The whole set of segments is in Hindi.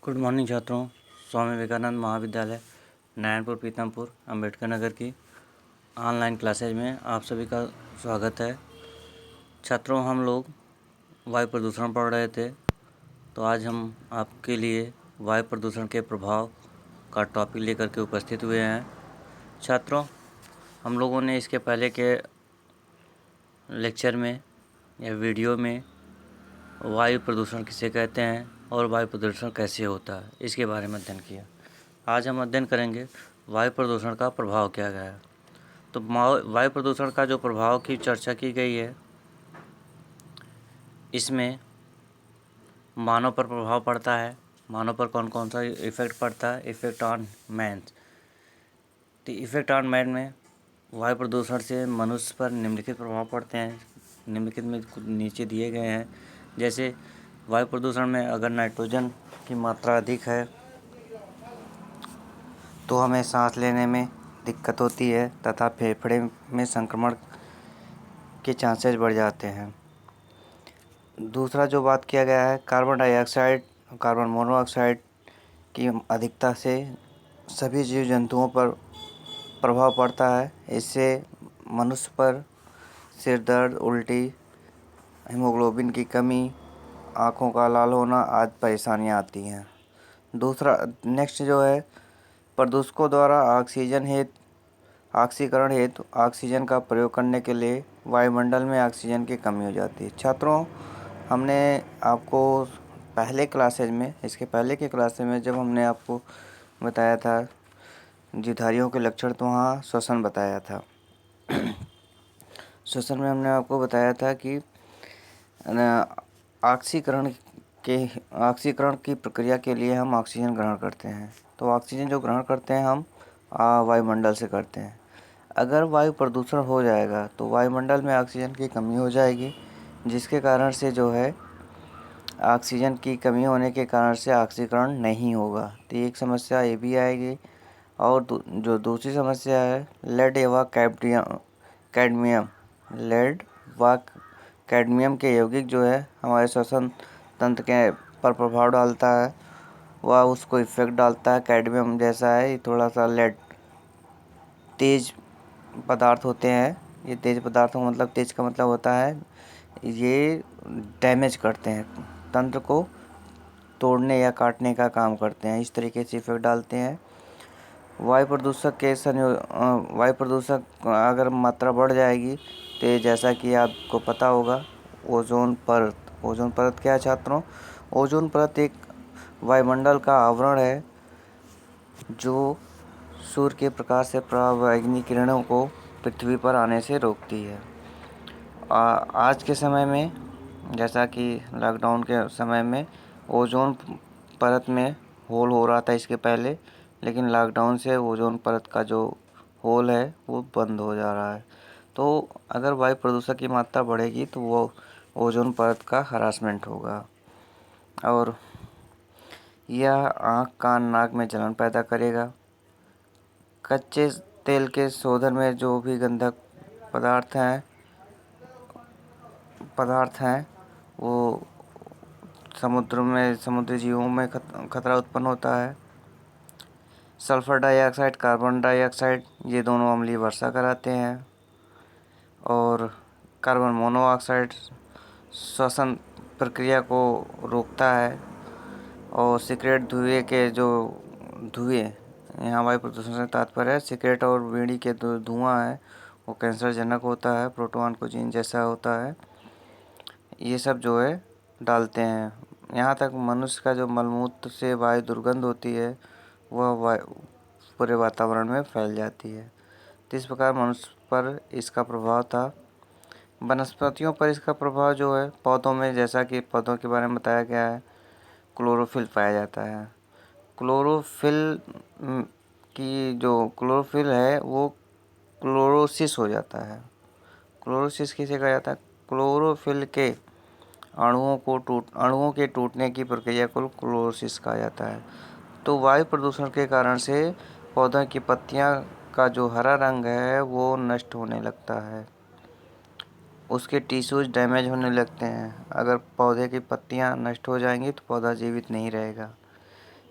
गुड मॉर्निंग छात्रों। स्वामी विवेकानंद महाविद्यालय नारायणपुर पीतमपुर अम्बेडकर नगर की ऑनलाइन क्लासेज में आप सभी का स्वागत है। छात्रों, हम लोग वायु प्रदूषण पढ़ रहे थे, तो आज हम आपके लिए वायु प्रदूषण के प्रभाव का टॉपिक लेकर के उपस्थित हुए हैं। छात्रों, हम लोगों ने इसके पहले के लेक्चर में या वीडियो में वायु प्रदूषण किसे कहते हैं और वायु प्रदूषण कैसे होता है, इसके बारे में अध्ययन किया। आज हम अध्ययन करेंगे वायु प्रदूषण का प्रभाव क्या गया है। तो वायु प्रदूषण का जो प्रभाव की चर्चा की गई है, इसमें मानव पर प्रभाव पड़ता है। मानव पर कौन कौन सा इफेक्ट पड़ता है? Effect on man. तो इफेक्ट ऑन मैन में वायु प्रदूषण से मनुष्य पर निम्नलिखित प्रभाव पड़ते हैं। निम्नलिखित में नीचे दिए गए हैं। जैसे वायु प्रदूषण में अगर नाइट्रोजन की मात्रा अधिक है तो हमें सांस लेने में दिक्कत होती है तथा फेफड़े में संक्रमण के चांसेस बढ़ जाते हैं। दूसरा जो बात किया गया है, कार्बन डाइऑक्साइड, कार्बन मोनोऑक्साइड की अधिकता से सभी जीव जंतुओं पर प्रभाव पड़ता है। इससे मनुष्य पर सिर दर्द, उल्टी, हीमोग्लोबिन की कमी, आँखों का लाल होना आदि परेशानियाँ आती हैं। दूसरा नेक्स्ट जो है, प्रदूषकों द्वारा ऑक्सीकरण हेतु ऑक्सीजन का प्रयोग करने के लिए वायुमंडल में ऑक्सीजन की कमी हो जाती है। छात्रों, हमने आपको इसके पहले के क्लासेज में जब हमने आपको बताया था जीवधारियों के लक्षण, तो वहाँ श्वसन बताया था। श्वसन में हमने आपको बताया था कि ऑक्सीकरण की प्रक्रिया के लिए हम ऑक्सीजन ग्रहण करते हैं। तो ऑक्सीजन जो ग्रहण करते हैं हम वायुमंडल से करते हैं। अगर वायु प्रदूषण हो जाएगा तो वायुमंडल में ऑक्सीजन की कमी हो जाएगी, जिसके कारण से जो है ऑक्सीजन की कमी होने के कारण से ऑक्सीकरण नहीं होगा। तो एक समस्या ये भी आएगी। और जो दूसरी समस्या है, लेड व कैडमियम के यौगिक जो है हमारे श्वसन तंत्र के पर प्रभाव डालता है, वह उसको इफेक्ट डालता है। कैडमियम जैसा है, ये थोड़ा सा लेड तेज पदार्थ होते हैं। ये तेज पदार्थों का मतलब, तेज का मतलब होता है ये डैमेज करते हैं, तंत्र को तोड़ने या काटने का काम करते हैं। इस तरीके से इफेक्ट डालते हैं। वायु प्रदूषक अगर मात्रा बढ़ जाएगी तो जैसा कि आपको पता होगा, ओजोन परत क्या है छात्रों? ओजोन परत एक वायुमंडल का आवरण है जो सूर्य के प्रकाश से पराबैंगनी किरणों को पृथ्वी पर आने से रोकती है। आज के समय में, जैसा कि लॉकडाउन के समय में ओजोन परत में होल हो रहा था इसके पहले, लेकिन लॉकडाउन से ओजोन परत का जो होल है वो बंद हो जा रहा है। तो अगर वायु प्रदूषण की मात्रा बढ़ेगी तो वो ओजोन परत का हरासमेंट होगा और यह आँख, कान, नाक में जलन पैदा करेगा। कच्चे तेल के शोधन में जो भी गंधक पदार्थ हैं वो समुद्री जीवों में खतरा उत्पन्न होता है। सल्फर डाइऑक्साइड, कार्बन डाइऑक्साइड, ये दोनों अम्लीय वर्षा कराते हैं। और कार्बन मोनोऑक्साइड श्वसन प्रक्रिया को रोकता है। और सिगरेट धुएं, यहाँ वायु प्रदूषण से तात्पर्य है सिगरेट और बीड़ी के धुआं है, वो कैंसरजनक होता है, प्रोटॉन को जीन जैसा होता है। ये सब जो है डालते हैं। यहाँ तक मनुष्य का जो मलमूत्र से वायु दुर्गंध होती है वह पूरे वातावरण में फैल जाती है। तो इस प्रकार मनुष्य पर इसका प्रभाव था। वनस्पतियों पर इसका प्रभाव जो है, पौधों में, जैसा कि पौधों के बारे में बताया गया है, क्लोरोफिल पाया जाता है। क्लोरोफिल है वो क्लोरोसिस हो जाता है। क्लोरोसिस किसे कहा जाता है? क्लोरोफिल के अणुओं के टूटने की प्रक्रिया को क्लोरोसिस कहा जाता है। तो वायु प्रदूषण के कारण से पौधों की पत्तियां का जो हरा रंग है वो नष्ट होने लगता है, उसके टिश्यूज डैमेज होने लगते हैं। अगर पौधे की पत्तियां नष्ट हो जाएंगी तो पौधा जीवित नहीं रहेगा।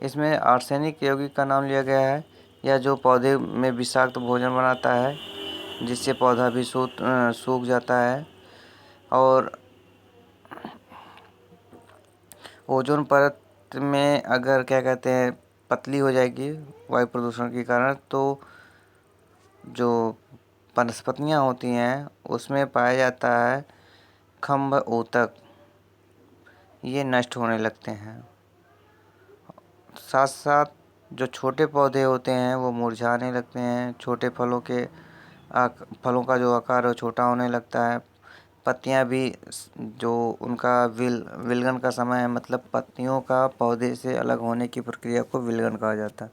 इसमें आर्सेनिक यौगिक का नाम लिया गया है, या जो पौधे में विषाक्त भोजन बनाता है जिससे पौधा भी सूख जाता है। और ओजोन परत में अगर क्या कहते हैं पतली हो जाएगी वायु प्रदूषण के कारण, तो जो वनस्पतियाँ होती हैं उसमें पाया जाता है खम्भ ऊतक, ये नष्ट होने लगते हैं। साथ साथ जो छोटे पौधे होते हैं वो मुरझाने लगते हैं, छोटे फलों का जो आकार है वो छोटा होने लगता है। पत्तियां भी जो उनका विलगन का समय है, मतलब पत्तियों का पौधे से अलग होने की प्रक्रिया को विलगन कहा जाता है।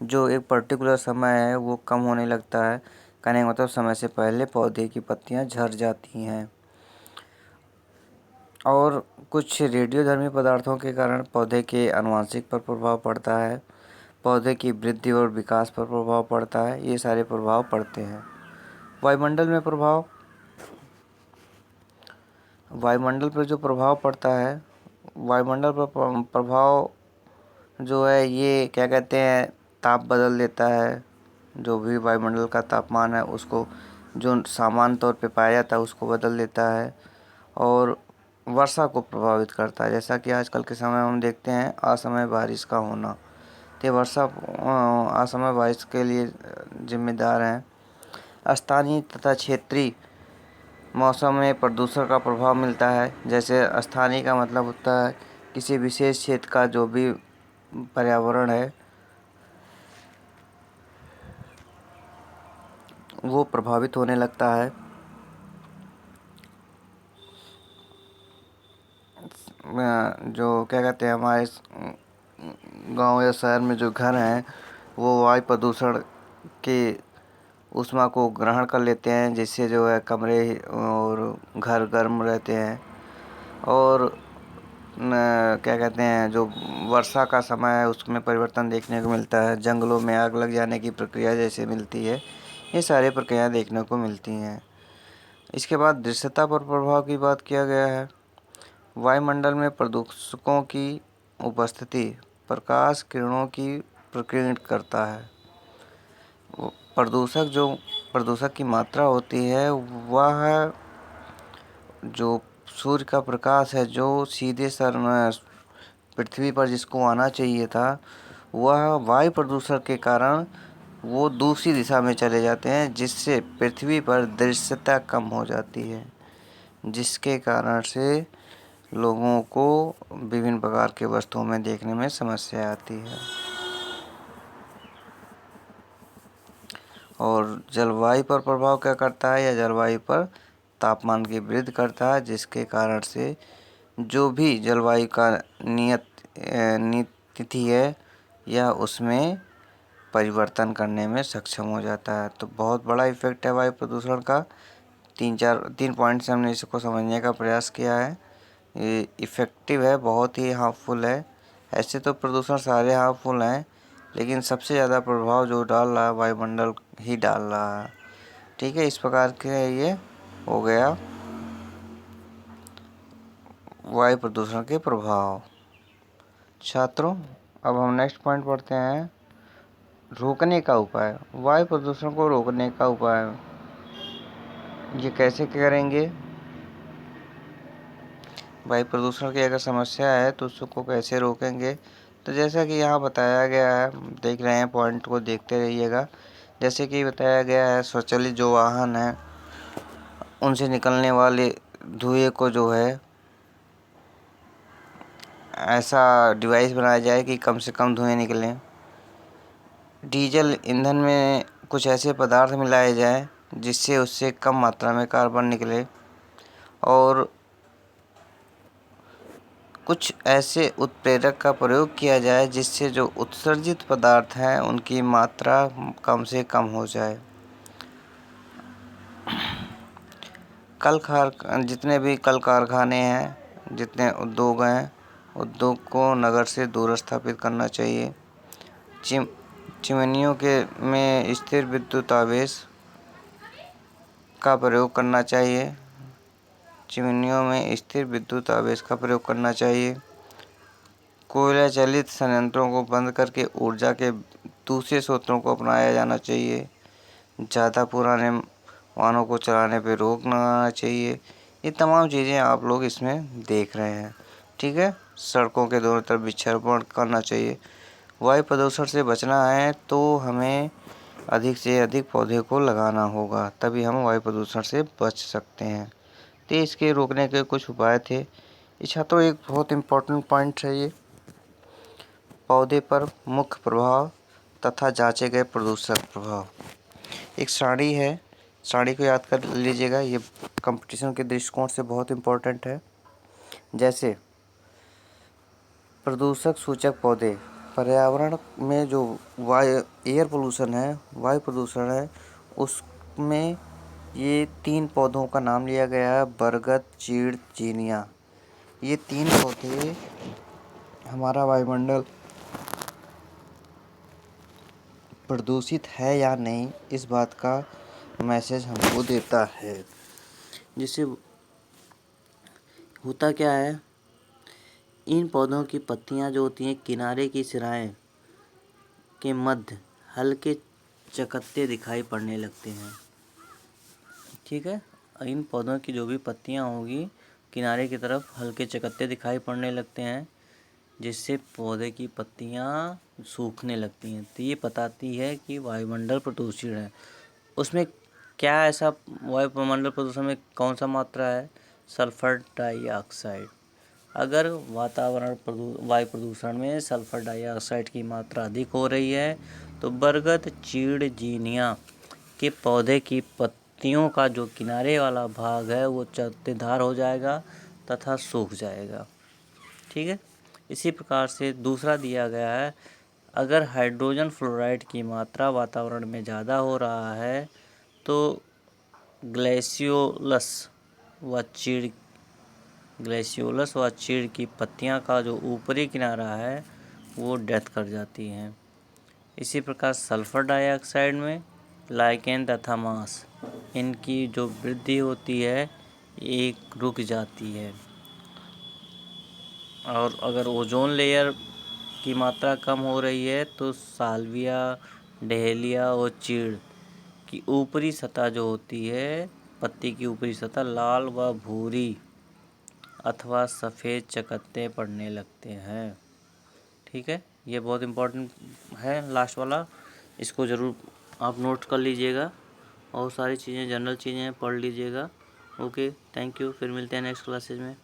जो एक पर्टिकुलर समय है वो कम होने लगता है, कहने का मतलब समय से पहले पौधे की पत्तियां झड़ जाती हैं। और कुछ रेडियोधर्मी पदार्थों के कारण पौधे के आनुवंशिक पर प्रभाव पड़ता है, पौधे की वृद्धि और विकास पर प्रभाव पड़ता है, ये सारे प्रभाव पड़ते हैं। वायुमंडल में वायुमंडल पर जो प्रभाव पड़ता है, वायुमंडल पर प्रभाव जो है ये क्या कहते हैं ताप बदल देता है। जो भी वायुमंडल का तापमान है उसको जो सामान्य तौर पे पाया जाता है उसको बदल देता है, और वर्षा को प्रभावित करता है। जैसा कि आजकल के समय में हम देखते हैं असमय बारिश का होना, तो वर्षा असमय बारिश के लिए जिम्मेदार हैं। स्थानीय तथा क्षेत्रीय मौसम में प्रदूषण का प्रभाव मिलता है। जैसे स्थानीय का मतलब होता है किसी विशेष क्षेत्र का जो भी पर्यावरण है वो प्रभावित होने लगता है। जो क्या कहते हैं हमारे गांव या शहर में जो घर हैं वो वायु प्रदूषण के ऊष्मा को ग्रहण कर लेते हैं, जिससे जो है कमरे और घर गर्म रहते हैं। और क्या कहते हैं जो वर्षा का समय है उसमें परिवर्तन देखने को मिलता है। जंगलों में आग लग जाने की प्रक्रिया जैसे मिलती है, ये सारी प्रक्रियाएं देखने को मिलती हैं। इसके बाद दृश्यता पर प्रभाव की बात किया गया है। वायुमंडल में प्रदूषकों की उपस्थिति प्रकाश किरणों की प्रकीर्णन करता है। प्रदूषक की मात्रा होती है वह जो सूर्य का प्रकाश है जो सीधे पृथ्वी पर जिसको आना चाहिए था, वह वायु प्रदूषण के कारण वो दूसरी दिशा में चले जाते हैं, जिससे पृथ्वी पर दृश्यता कम हो जाती है, जिसके कारण से लोगों को विभिन्न प्रकार के वस्तुओं में देखने में समस्या आती है। और जलवायु पर प्रभाव क्या करता है, या जलवायु पर तापमान की वृद्धि करता है, जिसके कारण से जो भी जलवायु का नियत तिथि है या उसमें परिवर्तन करने में सक्षम हो जाता है। तो बहुत बड़ा इफेक्ट है वायु प्रदूषण का। 3 पॉइंट से हमने इसको समझने का प्रयास किया है। ये इफ़ेक्टिव है, बहुत ही हार्मफुल है। ऐसे तो प्रदूषण सारे हार्मफुल हैं, लेकिन सबसे ज़्यादा प्रभाव जो डाल रहा है वायुमंडल ही डाल रहा है। ठीक है, इस प्रकार के ये हो गया वायु प्रदूषण के प्रभाव। छात्रों, अब हम नेक्स्ट पॉइंट पढ़ते हैं, रोकने का उपाय। वायु प्रदूषण को रोकने का उपाय ये कैसे करेंगे? वायु प्रदूषण की अगर समस्या है तो उसको कैसे रोकेंगे? तो जैसा कि यहाँ बताया गया है, देख रहे हैं, पॉइंट को देखते रहिएगा। जैसे कि बताया गया है, स्वचालित जो वाहन हैं उनसे निकलने वाले धुएं को जो है ऐसा डिवाइस बनाया जाए कि कम से कम धुएं निकलें। डीजल ईंधन में कुछ ऐसे पदार्थ मिलाए जाएं जिससे उससे कम मात्रा में कार्बन निकले, और कुछ ऐसे उत्प्रेरक का प्रयोग किया जाए जिससे जो उत्सर्जित पदार्थ हैं उनकी मात्रा कम से कम हो जाए। जितने भी कल कारखाने हैं, जितने उद्योग हैं, उद्योग को नगर से दूर स्थापित करना चाहिए। चिमनियों के में स्थिर विद्युत आवेश का प्रयोग करना चाहिए। चिमनियों में स्थिर विद्युत आवेश का प्रयोग करना चाहिए। कोयला चालित संयंत्रों को बंद करके ऊर्जा के दूसरे स्रोतों को अपनाया जाना चाहिए। ज़्यादा पुराने वाहनों को चलाने पे रोक लगाना चाहिए। ये तमाम चीज़ें आप लोग इसमें देख रहे हैं, ठीक है। सड़कों के दोनों तरफ वृक्षारोपण करना चाहिए। वायु प्रदूषण से बचना है तो हमें अधिक से अधिक पौधे को लगाना होगा, तभी हम वायु प्रदूषण से बच सकते हैं। तो इसके रोकने के कुछ उपाय थे। ये छात्रों एक बहुत इम्पोर्टेंट पॉइंट है ये। पौधे पर मुख्य प्रभाव तथा जांचे गए प्रदूषक प्रभाव। एक सारणी है, सारणी को याद कर लीजिएगा, ये कंपटीशन के दृष्टिकोण से बहुत इम्पोर्टेंट है। जैसे प्रदूषक सूचक पौधे, पर्यावरण में जो एयर पोल्यूशन है, वायु प्रदूषण है, उसमें ये 3 पौधों का नाम लिया गया है, बरगद, चीड़, जीनिया। ये 3 पौधे हमारा वायुमंडल प्रदूषित है या नहीं, इस बात का मैसेज हमको देता है। जिससे होता क्या है, इन पौधों की पत्तियां जो होती हैं किनारे की सिराएं के मध्य हल्के चकत्ते दिखाई पड़ने लगते हैं, ठीक है। इन पौधों की जो भी पत्तियां होगी किनारे की तरफ हल्के चकत्ते दिखाई पड़ने लगते हैं, जिससे पौधे की पत्तियां सूखने लगती हैं। तो ये बताती है कि वायुमंडल प्रदूषित है। उसमें क्या ऐसा वायुमंडल प्रदूषण में कौन सा मात्रा है? Sulphur dioxide. अगर वायु प्रदूषण में सल्फर डाइऑक्साइड की मात्रा अधिक हो रही है तो बरगद, चीड़, जीनिया के पौधे की पत्तियों का जो किनारे वाला भाग है वो चकत्तेदार हो जाएगा तथा सूख जाएगा, ठीक है। इसी प्रकार से दूसरा दिया गया है, अगर हाइड्रोजन फ्लोराइड की मात्रा वातावरण में ज़्यादा हो रहा है तो ग्लेशियोलस व चीड़ की पत्तियां का जो ऊपरी किनारा है वो डेथ कर जाती हैं। इसी प्रकार सल्फर डाइऑक्साइड में लाइकेन तथा मांस, इनकी जो वृद्धि होती है एक रुक जाती है। और अगर ओजोन लेयर की मात्रा कम हो रही है तो साल्विया, डहेलिया और चीड़ की ऊपरी सतह जो होती है, पत्ती की ऊपरी सतह लाल व भूरी अथवा सफ़ेद चकत्ते पड़ने लगते हैं, ठीक है। ये बहुत इम्पोर्टेंट है लास्ट वाला, इसको ज़रूर आप नोट कर लीजिएगा और सारी चीज़ें जनरल चीज़ें पढ़ लीजिएगा। Okay, thank you. फिर मिलते हैं नेक्स्ट क्लासेज में।